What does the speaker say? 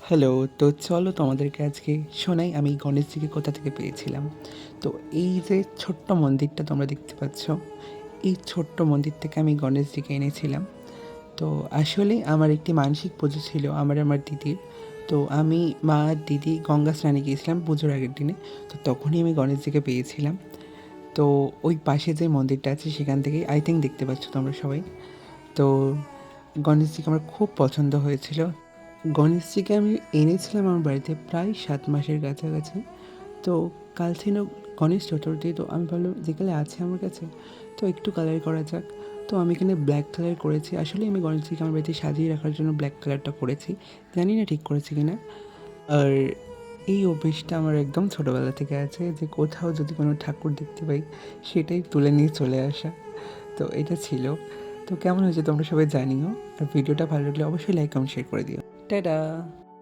Hello, তো চলো তোমাদেরকে আজকে শোনাই আমি গণেশজিকে কোথা থেকে পেয়েছিলাম। তো এই যে ছোট্ট মন্দিরটা তোমরা দেখতে পাচ্ছ, এই ছোট্ট মন্দির থেকে আমি গণেশজিকে এনেছিলাম। তো আসলে আমার একটি মানসিক পুজো ছিল আমার দিদির। তো আমি, মা আর দিদি গঙ্গা স্নানে গিয়েছিলাম পুজোর আগের দিনে। তো তখনই আমি গণেশজিকে পেয়েছিলাম। তো ওই পাশে যে মন্দিরটা আছে সেখান থেকেই আই থিঙ্ক দেখতে পাচ্ছ তোমরা সবাই। তো গণেশজিকে আমার খুব পছন্দ হয়েছিল। গণেশজিকে আমি এনেছিলাম আমার বাড়িতে প্রায় ৭ মাসের কাছাকাছি। তো কাল ছিল গণেশ চতুর্থী, তো আমি ভাবলাম যেগুলো আছে আমার কাছে তো একটু কালার করা যাক। তো আমি এখানে ব্ল্যাক কালার করেছি। আসলে আমি গণেশজিকে আমার বাড়িতে সাজিয়ে রাখার জন্য ব্ল্যাক কালারটা করেছি। জানি না ঠিক করেছি কি না। আর এই অভ্যেসটা আমার একদম ছোটোবেলা থেকে আছে যে কোথাও যদি কোনো ঠাকুর দেখতে পাই সেটাই তুলে নিয়ে চলে আসা। তো এটা ছিল। তো কেমন হয়েছে তোমরা সবাই জানিও। আর ভিডিওটা ভালো লাগলে অবশ্যই লাইক কমেন্ট শেয়ার করে দিও। টাটা।